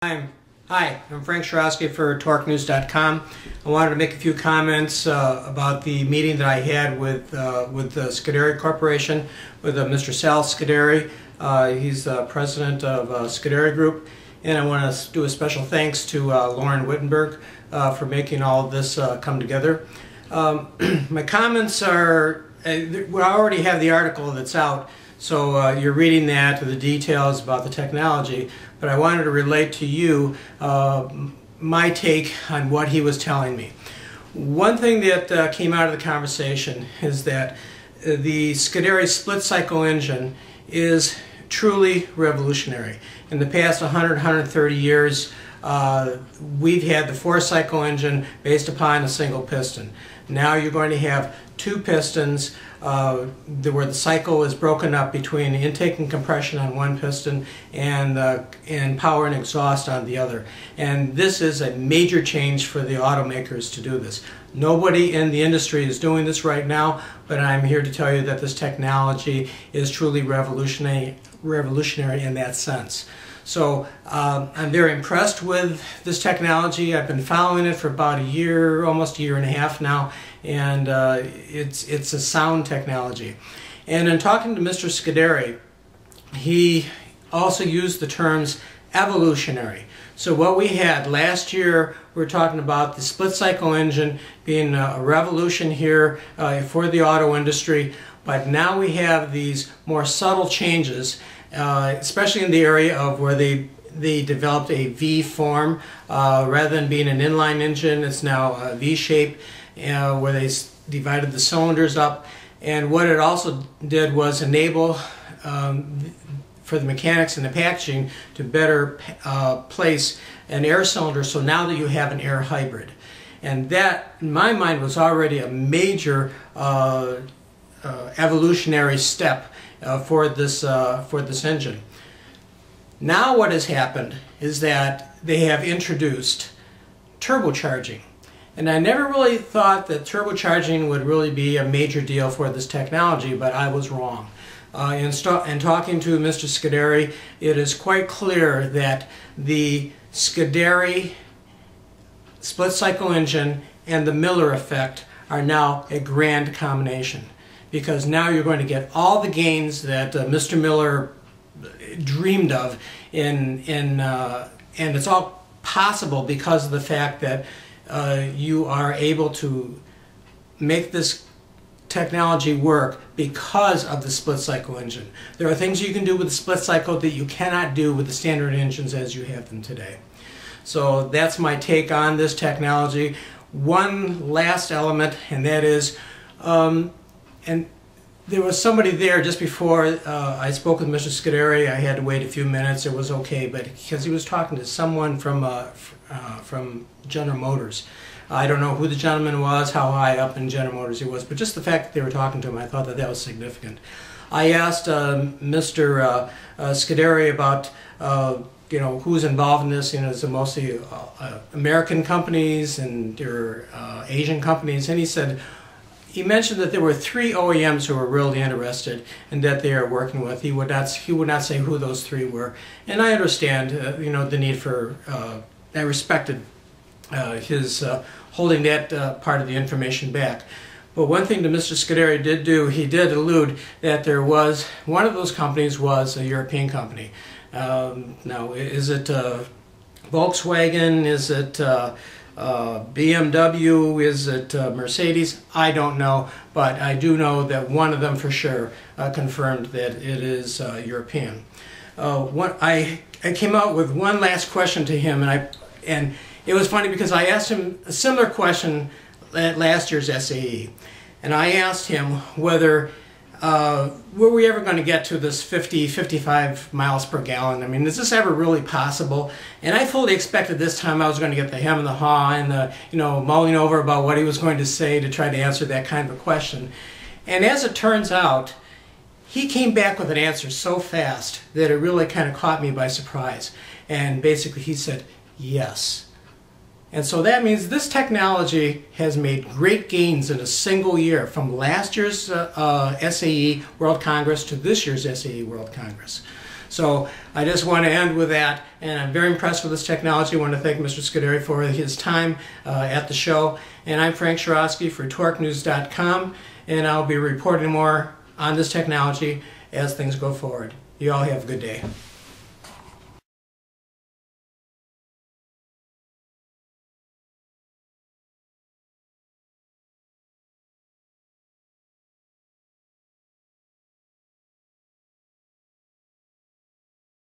Hi, I'm Frank Sharowski for TorqueNews.com. I wanted to make a few comments about the meeting that I had with the Scuderi Corporation, with Mr. Sal Scuderi. He's the president of Scuderi Group, and I want to do a special thanks to Lauren Wittenberg for making all of this come together. My comments are, we already have the article that's out, so you're reading that with the details about the technology, but I wanted to relate to you my take on what he was telling me. One thing that came out of the conversation is that the Scuderi split cycle engine is truly revolutionary. In the past 130 years, we've had the 4-cycle engine based upon a single piston. Now you're going to have 2 pistons where the cycle is broken up between intake and compression on one piston and power and exhaust on the other. And this is a major change for the automakers to do this. Nobody in the industry is doing this right now, but I'm here to tell you that this technology is truly revolutionary in that sense. So I'm very impressed with this technology. I've been following it for about a year, almost a year and a half now, and it's a sound technology. And in talking to Mr. Scuderi, he also used the terms evolutionary. So what we had last year, we were talking about the split cycle engine being a revolution here for the auto industry, but now we have these more subtle changes, especially in the area of where they developed a V form. Rather than being an inline engine, it's now a V shape, where they divided the cylinders up. And what it also did was enable for the mechanics and the packaging to better place an air cylinder, so now that you have an air hybrid. And that, in my mind, was already a major evolutionary step for this engine. Now what has happened is that they have introduced turbocharging. And I never really thought that turbocharging would really be a major deal for this technology, but I was wrong. In talking to Mr. Scuderi, it is quite clear that the Scuderi split cycle engine and the Miller effect are now a grand combination, because now you're going to get all the gains that Mr. Miller dreamed of, and it's all possible because of the fact that you are able to make this technology work because of the split cycle engine. There are things you can do with the split cycle that you cannot do with the standard engines as you have them today. So that's my take on this technology. One last element, and that is, and there was somebody there just before I spoke with Mr. Scuderi. I had to wait a few minutes. It was okay, but because he was talking to someone from General Motors. I don't know who the gentleman was, how high up in General Motors he was, but just the fact that they were talking to him, I thought that that was significant. I asked Mr. Scuderi about who's involved in this. Is it mostly American companies and there are Asian companies, and he mentioned that there were 3 OEMs who were really interested and that they are working with. He would not say who those 3 were, and I understand the need for. I respected his holding that part of the information back. But one thing that Mr. Scuderi did do, he did allude that there was, one of those companies was a European company. Now, is it Volkswagen? Is it BMW? Is it Mercedes? I don't know, but I do know that one of them for sure confirmed that it is European. I came out with one last question to him, and it was funny because I asked him a similar question at last year's SAE, and I asked him whether were we ever going to get to this 55 miles per gallon? I mean, is this ever really possible? And I fully expected this time I was going to get the hem and the haw and the mulling over about what he was going to say to try to answer that kind of a question. And as it turns out, he came back with an answer so fast that it really kind of caught me by surprise. And basically he said, yes. And so that means this technology has made great gains in a single year, from last year's SAE World Congress to this year's SAE World Congress. So I just want to end with that, and I'm very impressed with this technology. I want to thank Mr. Scuderi for his time at the show. And I'm Frank Shirosky for TorqueNews.com, and I'll be reporting more on this technology as things go forward. You all have a good day.